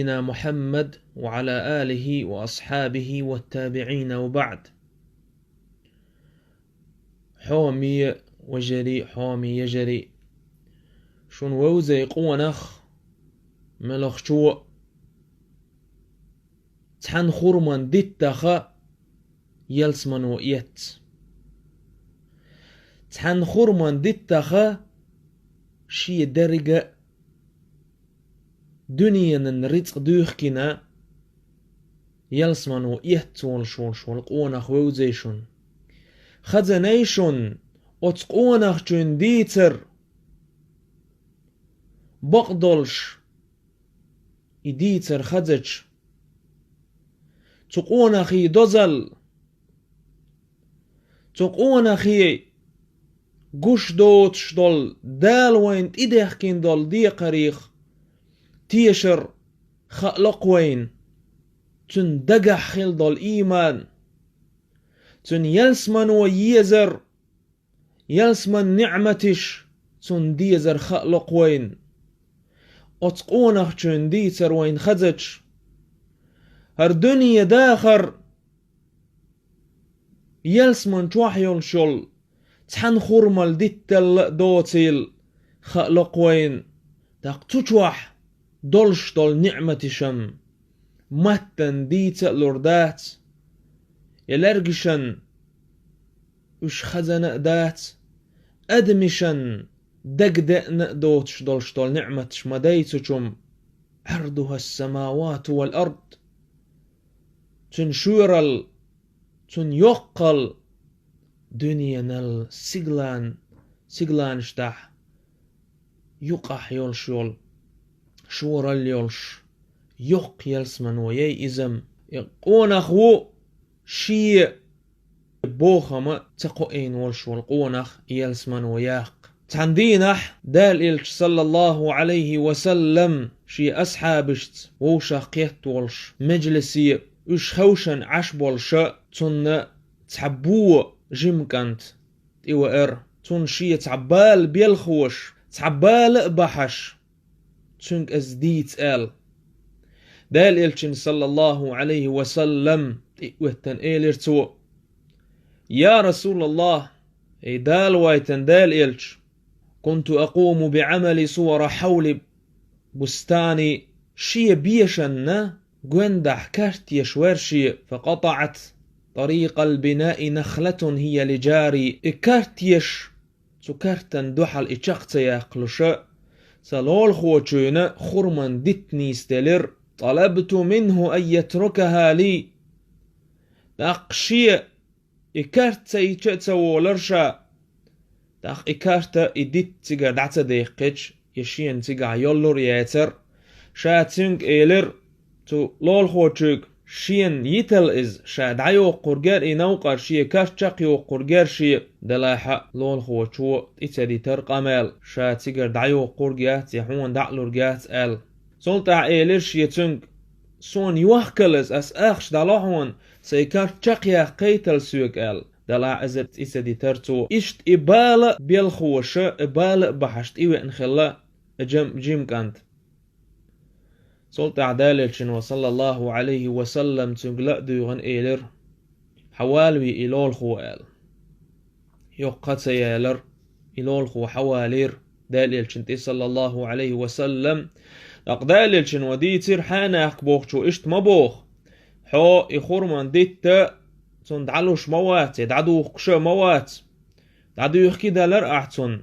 محمد وعلى آله وأصحابه والتابعين وبعد. حومي وجري حومي يجري شون ووزي قونخ ملخ شو تحن خورمان ديتخ يلسمن وإيت تحن خورمان ديتخ شي درجة دنيا نريتق دوخكنا يلسمن وإيت شول قونخ ووزي شون خزنيشون وتقونخ جون ديتر بقدلش إديتر خزج تقونخي دوزل تقونخي قش دوتش دول دال وين إدخكين دول دي قريخ تيشر خلق وين تن دقح خيل دول إيمان تن يلسمن ويزر يلسمن نعمتش تن ديزر خلق وين أتقونخ تن ديتر وين خزج هر دنيا داخر يلسمن توحيون شل تحن خورمال ديتل دوتيل خلق وين تاق تتوح دولش دول نعمتشم متن ديتل لردات يلرقشن وش خزن دات أدمشن دقدقن دوتش دولش دول نعمتش مديتشم عرضها السماوات والأرض تنشورل تنيقل دنيا نل سيغلان شتاح يقح يولش شور اليولش يق يلسمن ويي إزم يقون أخو شي بوخم تقوين ولش والقونخ يلسمن وياق تندينح دال إلش صلى الله عليه وسلم شي أصحابشت ووشا قيت ولش مجلسي وش خوشن عشبولش تن تعبو جمكنت إيوائر تن شي تعبال بيلخوش تعبال بحش تنك أزديت آل دال إلشن صلى الله عليه وسلم وتن إيلرتو يا رسول الله اي دال وايتن دال إلش كنت أقوم بعمل صور حول بستاني شي بيشن قوندح كرت يشورشي فقطعت طريق البناء نخلة هي لجاري كرت يش سكرتن دحل إشاقت يقلش سلول خوشون خرمن دتني ستلر طلبت منه أن يتركها لي تقشي إكارت سيتسولرشا تاق إكارت إدت تيجا دعتا ديقج يشين تيجا يولر ياتر شاتنك إيلر تو لول خوشوك شين يتل إز شا دعيو قرقر إنوقر شي كاشتاق يو قرقر شي دلاحة لول خوشو إتدي ترقامل شا تيجر دعيو قرقات يحون دعلرقات آل سلطع إيلر شي تنك سون يوحكلز أس أخش دلاحون سيكاشتاق يا قيتل سوك آل دلاع أزت إتدي ترتو إشت إبال بيلخوش إبال بحشت إيوه انخلا جيم كانت سلطة عدالة وصلى الله عليه وسلم تنقلق دوغن إيلر حوالوي إلول خوال يقات سيالر إلول خو حوالير دالة صلى الله عليه وسلم أقدالة وديتر حاناك بوخشو إشت مبوخ حو إخورمان ديت تندعلوش موات يدعدو خشو موات دعدو يخكي دالر أحسن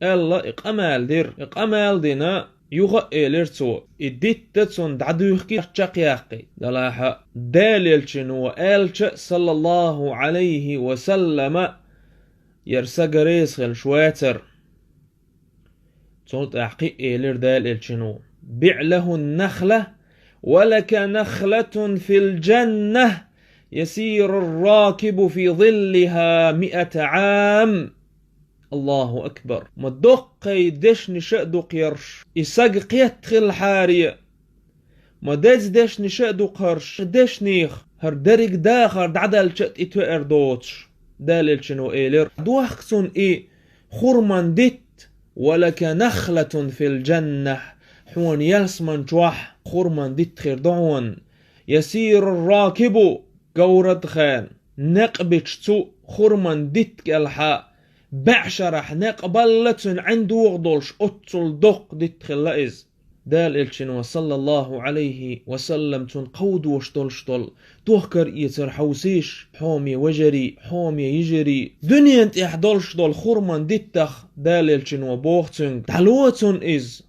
ألا إقامال دينا يوغا إيلرتو إديتتسون دعدو يخكي شاقياقي دلاحة داليلشن وآلش صلى الله عليه وسلم يرسق ريسخل شواتر صوت أحقي إيلر داليلشنو بيع له النخلة ولك نخلة في الجنة يسير الراكب في ظلها 100 عام. الله أكبر مدقي دش نشأدو قيرش إساق قيتخل حارية مدز دش نشأدو قرش دش نيخ هر درق داخر دعدال شأت إتو إردوتش دالل شنو إيلر دوحكسون إي خرمان ديت ولك نخلة في الجنة حون يلسمن جوح خرمان ديت خير دعون يسير الراكب قورد خان نقبتش تو خرمان ديت كالحا بعشرح نقبلتن عنده وغدولش أطل دق ديت خلائز دال إلشن صلى الله عليه وسلم تن قود وشتول شتول توخكر يتر حوسيش حومي وجري حومي يجري دنيا انت احدول شتول خرمان ديتخ دال إلشن وبوختن دعلوتن إز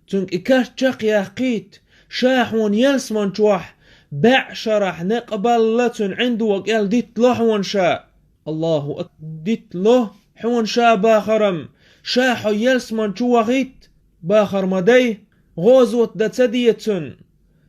تن إكاش تشاق ياقيت شاحون يلسمن شوح بعشرح نقبلتن عنده وقال ديت لحون شا الله ديت له حون شا باخرم شاحو يلسمن شوغيت باخر مدي غوزوت دا تديتن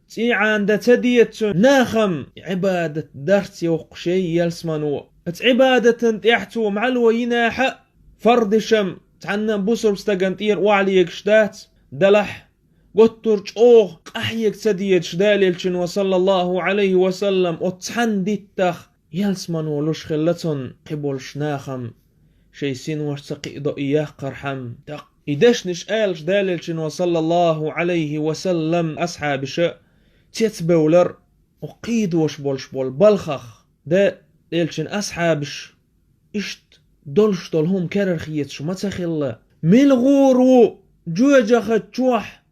تيعان دا تديتن ناخم عبادة درس يوقشي يلسمنو عبادة تيحتو معلو يناح فردشم تعنن بوسر بستغنطير وعليك شدات دلح قطرج اوغ قحيك تديت شداليلشن وصلى الله عليه وسلم وتحن ديتخ يلسمنو لش خلتن قبولش ناخم شيسين ورسقي دو إياه قرحم دق إداش نشقالش داللشن وصلى الله عليه وسلم أصحاب شاء تيتبولر وقيد وشبول بلخخ دا داللشن أصحابش إشت دولش دولهم كرر خيتش ما تخيلا ملغورو جوجخ تشوح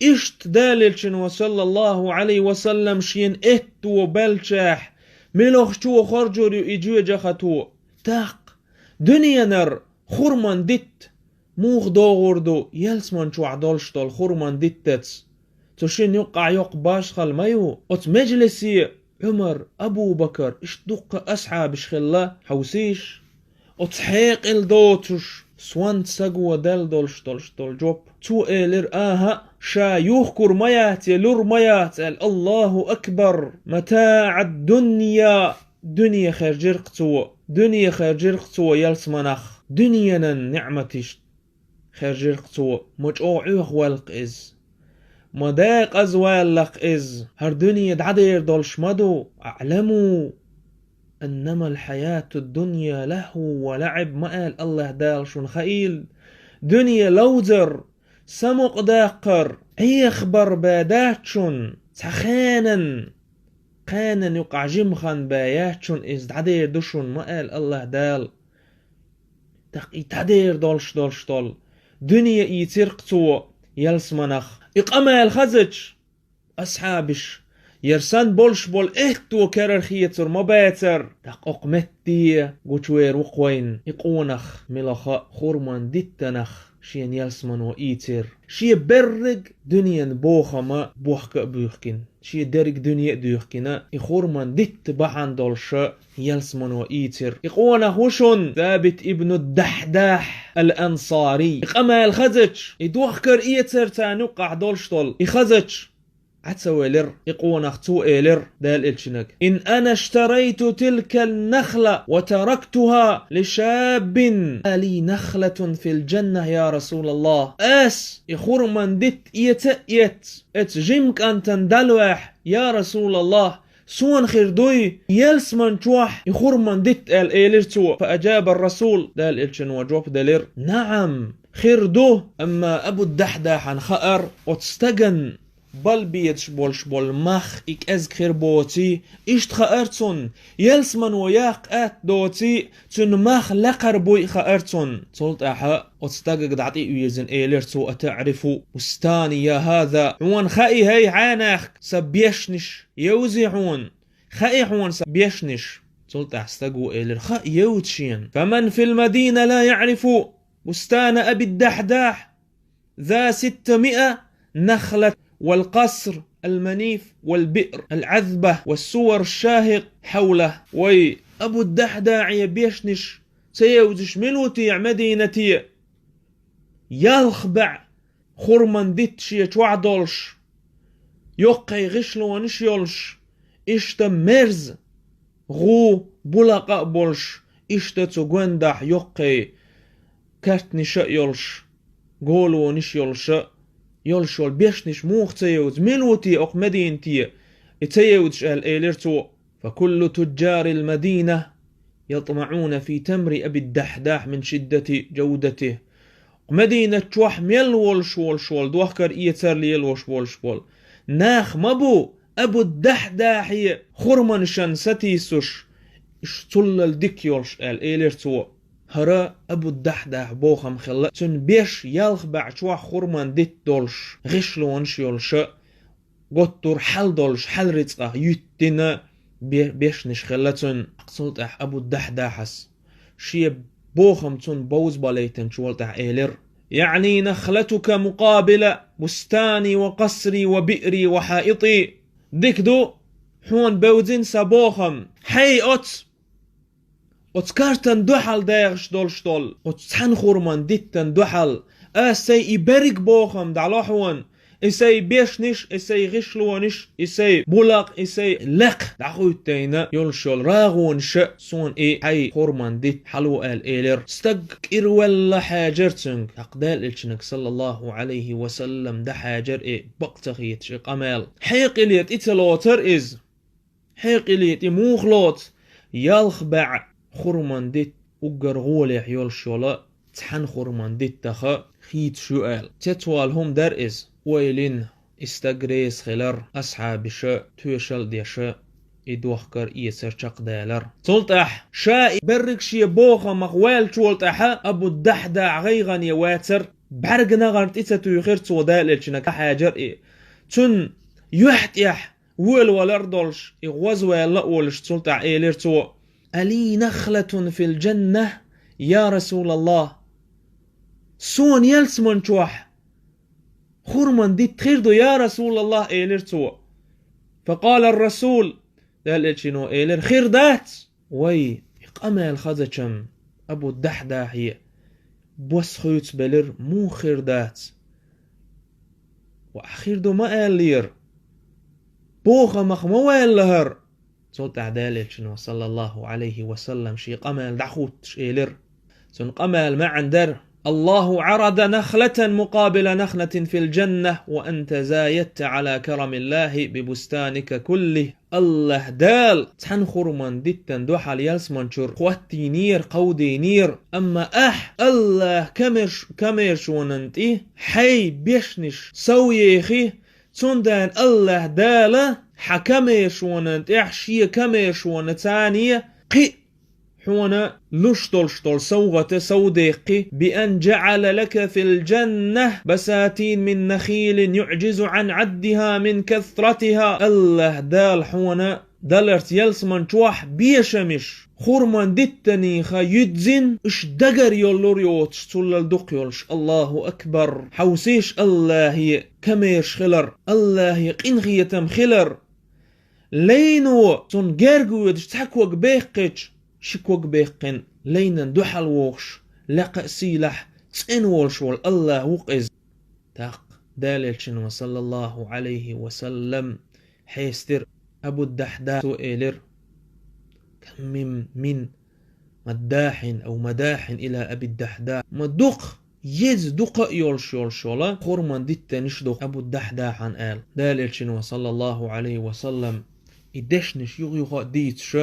إشت داللشن وصلى الله عليه وسلم شين إت وبلشاح ملوخ شو خرجوري إجوجخ تو تاق دنيا نر خرمان ديت موغ دوغوردو يلسمان شو عدولشتول خرمان ديتتس تشين يقع باش خل مايو ات مجلسي عمر ابو بكر اش دق اصحاب شخلا حوسيش ات حيق الدوتش سوان سقوة دل دولشتول جوب تو إلر شا يخكر ميات يلور ميات الله أكبر متاع الدنيا دنيا خير جرقتو دنيا خير جرقتو يلسمنخ دنيا نعمتش خير جرقتو مجوعوه والق إز مداق أزوالق إز هر دنيا دعدير دولش مدو أعلموا أنما الحياة الدنيا لهو ولعب ما قال الله دالشون خيل دنيا لوزر سمق داقر يخبر باداتشون تخانن قانن يقع جمخان باياتشون إز دعدير دوشون ما قال الله دال تقي تعدير دولش دول دنيا يترقتو يلسمنخ إقامة الخزج أصحابش يرسان بولش بول إهتو كرر خيتر مباتر دقق متي قوشوير وقوين إقونخ ملخاء خورمان ديتنخ شين يلسمن وإيتر شي برق دنيا بوخا ما بوخك بوخكين شي درق دنيا دوخكنا إخورمان ديت بحان دولشا يلسمن وإيتر إقونخ وشون ثابت ابن الدحداح الأنصاري إقامة الخزج إدوخكر إيتر تانوقع دولشتول إخزج عتسويلر يقونخ تو إيلر دال إلشنك إن أنا اشتريت تلك النخلة وتركتها لشاب لي نخلة في الجنة يا رسول الله يخور من ديت يت اتجمك أن تندلوح يا رسول الله سوان خيردوي يلس من توح يخور من ديت إيلر تو فأجاب الرسول دال إلشن وجوب دالير نعم خيردو أما أبو الدحداح عن خأر وتستجن بل بيتش بول مخ إك أزكر بوتي إشت خأرتون يلسمن وياق آت دوتي تن مخ لقر بوي خأرتون صلت أحا وتستاقق دعطي ويزن إيلرتو أتعرفو وستاني يا هذا عوان خائي هاي عاناخ سبيشنش يوزي عوان خائي عوان سبيشنش صلت أحستاقو إيلر خائي يوتشين فمن في المدينة لا يعرفو بستان أبي الدحداح ذا 600 نخلة والقصر المنيف والبئر العذبة والسور الشاهق حوله وي أبو الدحداح يبيشنش سيوزش ملوتي مدينتي يلخبع خرمان ديتش يتوعدولش يقعي غشلو ونش يولش إشتا مرز غو بلقاء بولش إشتا تغوندح يقعي كارتني شا يولش قولو ونش يولش يولشول بيشنش موخ تيوز ملوتي أق مدينتي اتيوز الإيلرتو فكل تجار المدينة يطمعون في تمر أبي الدحداح من شدة جودته مدينة توح ميل والشول دوخكر إيتر ليل وشول ناخ مبو أبو الدحداحي خرمان شان ستيسوش اشتلل ديكيولش إيليرتو هرا أبو الدحداح بوخم خلا تن بيش يالخ بعشوا خرمان ديت دولش غشلونش يولش قطر حل دولش حل ريتقا يتنا بيش نشخلا تن أقصلت أبو الدحداحس شي بوخم تن بوز باليتن شوالت إيلير يعني نخلتك مقابل بستاني وقصري وبئري وحائطي ديكدو حون بوزين سبوخم حي كارتن دوحل داغش دول تحن خورمان ديتن دوحل اسي إبرق بوخم دعلوحون اسي بيشنش اسي غشلونش اسي بولاق اسي لق دعوتينا يولشول راغونش سون حي خورمان ديت حلو إيلير استق إروال حاجرتنك أقدال إلشنك صلى الله عليه وسلم ده حاجر بقتخيت شق أمال حيق إليت إتلوتر إز حيق إليت موخلوت يالخبع خورمان ديت أقر غولي يولشولا تحن خورمان ديت تخا خيت شوال تتوالهم در إز ويلين استغريس خلر أصحاب شا توشل ديشا إدوخكر إيسر شق دالر تلتح شا برق شي بوخا مخوال تولتح أبو الدحداح غيغان يواتر برق نغرت إتتو يخير تودال إلشنك حاجر تن يحتيح والردولش إغوزوال لأولش تلتح إيليرتو ألي نخلة في الجنة يا رسول الله سون يلسمن شوح خرمان دي تخيردو يا رسول الله إيليرتو فقال الرسول قال إلشنو إيلير خير دات وي إقامة الخزشم أبو الدحداحي بوس خيوت بلر مو خير دات وأخير دو ما قال لير بوخا مخمو قال لهر صوت أعدال إلشنو صلى الله عليه وسلم شي قمال دعخوت إيلير سن قمال ما عندر الله عرض نخلة مقابل نخلة في الجنة وأنت زايدت على كرم الله ببستانك كله الله دال تحن خرمان ديتن دوحل يلسمنشر خواتي نير قودي نير أما الله كمرش وننتي حي بيشنش سويخي تندان الله دال حكمش وننت احشي كمش ونتانية قي حونا لشتل سوغة سوديقي بأن جعل لك في الجنة بساتين من نخيل يعجز عن عدها من كثرتها الله دال حونا دلرت يلسمن توح بيشمش خورمان ديتني خا يدزن اش دقر يولور يوتش تولل دقيولش الله أكبر حوسيش الله كميش خلر الله قنغيتم خلر لينو تون جرقو يدش تحكوك بيقج شكوك بيقن لينن دوحل ووخش لقى سيلح تنولش وال الله وقز تاق دالل شنو صلى الله عليه وسلم حيستر أبو الدحداح سؤالر كم من مداح أو مداح إلى أبي الدحداح مدق يز دق يولشولا خورمان ديتا نشدق أبو الدحداح عن آل دالل شنو صلى الله عليه وسلم إدشنش يغيغا ديتش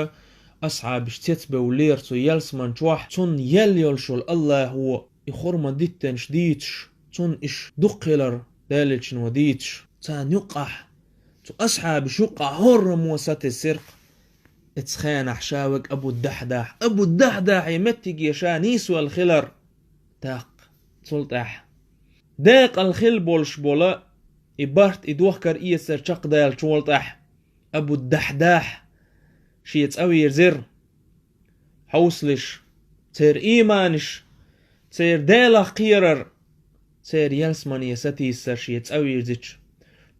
أصحاب اشتتبه وليرتو يلسمان جوح تون يلشول الله هو يخورمان ديتا نشديتش تون إش دقلر دالل شنو ديتش تان يقح تو أصحاب شقع هرم وسط السرق اتخان حشاوك أبو الدحداح يمتق يشانيس والخلر تاق تلتح داق الخل بولش بولا إبارت إدوخكر إيسر شق دال شولتح أبو الدحداح شيت أوير زر حوصلش تير إيمانش تير دالخ قيرر تير يلسمان يستي السر شيت أوير زيتش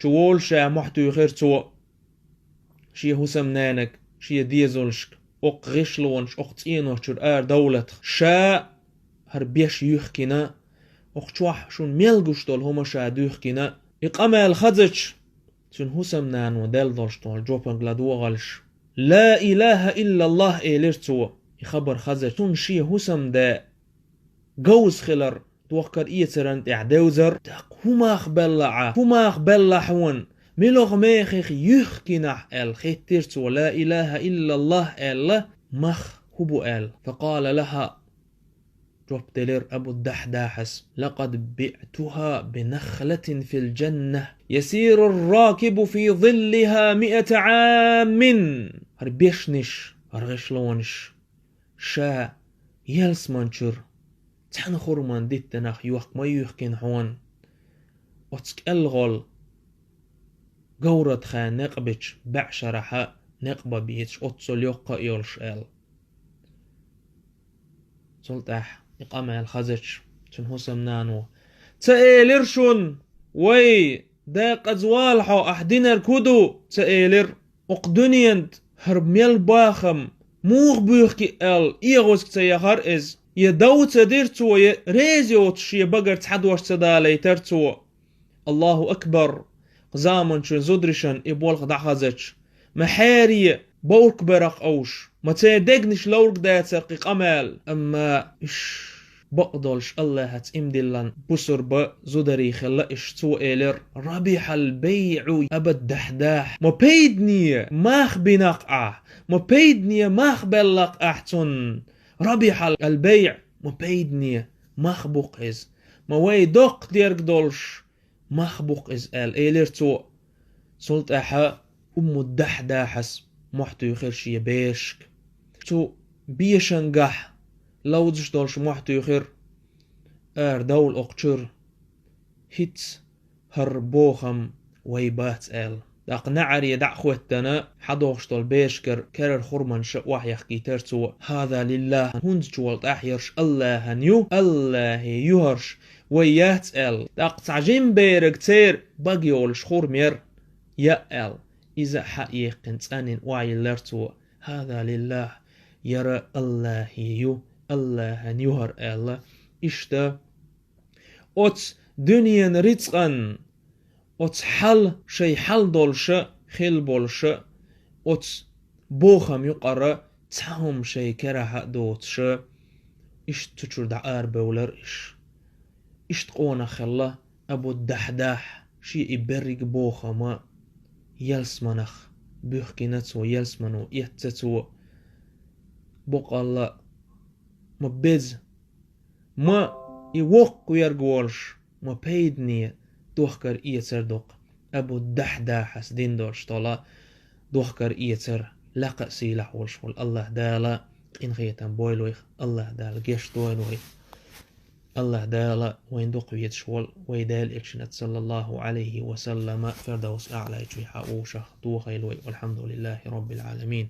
جوول شا محتو يخير تو شي هسم نانك شي ديزولشك اوق غشلونش اوق تينوشر دولت شا هربيش يخكنا اوق چوح شون ميلگوش دول هما شا دوخكنا اقامة الخزج شون هسم نانو دل دولش دول جوبن غلادو غالش لا إله إلا الله إيلرتو يخبر خزج شون شي هسم دا جوز خلر توقر إيترنت إعدوزر هما خبلع حون ملوغ ميخيخ يخكنح الخيترت ولا إله إلا الله ألا مخ هبو أل فقال لها جوب دلير أبو الدحداحس لقد بعتها بنخلة في الجنة يسير الراكب في ظلها 100 عام هربيشنش هرغشلونش شا يلس منشر تحن خورمان ديت تناخ يوخ ما يوخكين حوان وتسك الغل قورت خا نقبش بعشرها نقبا بيتش أتصل يوقع يولش سلطح إقامة الخزج شن حسم نانو تأيلرشون وي داق أزوالحو أحدينر كودو تأيلر أقدنيند هرب ميل باخم موغ بيوخي إيغوزك تيخار إز يدو تديرتو ريزيوت شي بقر تحدوش تدالي ترتو الله أكبر زامن شن زدرشن إبوالخ دعخزج محاري بورك برق أوش ما تدقنش لورك دا ترقيق أمال أما إش بقدلش الله هتمدلن بسر بزدري خلا إش تو إيلر ربيح البيع أبد دحداح ما بيدني ماخ بنقع ما بيدني ماخ بلق أحتن ربيح البيع ما بيدني ماخ بقز ما ويدق ديرك دولش ماخ بقز إيلر تو سلط أحا الدحداحس محتو يخير بيشك تو بيشنقح لودش دولش محتو يخير دول أقشر هيت هربوخم ويبات داق نعري دع خوتنا حدوغش دول بيشكر كرر خرمان شقوح يحكي ترتو هذا لله هنز جوالت أحيرش الله هنيو الله يهرش ويات داق تعجين بيرك تير باقيولش خورمير يا إذا حقيقة أن وعي لرتو هذا لله يرى الله يو الله نيوهر الله إشتا أوت دنيا رزقا أوت حل شي حل دولش خل بولش أوت بوخم يقرأ تهم شي كره دوتش إشت تشور دعار بولر إشت قونا خلا أبو الدحداح شي إبرق بوخما يلسمنخ بيحكينتو يلسمنو يتتو بقى الله مبز ما يوق ويرجولش ما بيدني دوخكر إيتردق أبو الدحداحس دين دورش طلا دوخكر إيتر لقى سيلح والشول الله دالا إن خيتن بويلويخ الله دال جيش دوينوي الله دالا وين دوق يتشول ويدال إكشنت صلى الله عليه وسلم فردوس أعلى يجوي حقوشة دوخيلوي والحمد لله رب العالمين.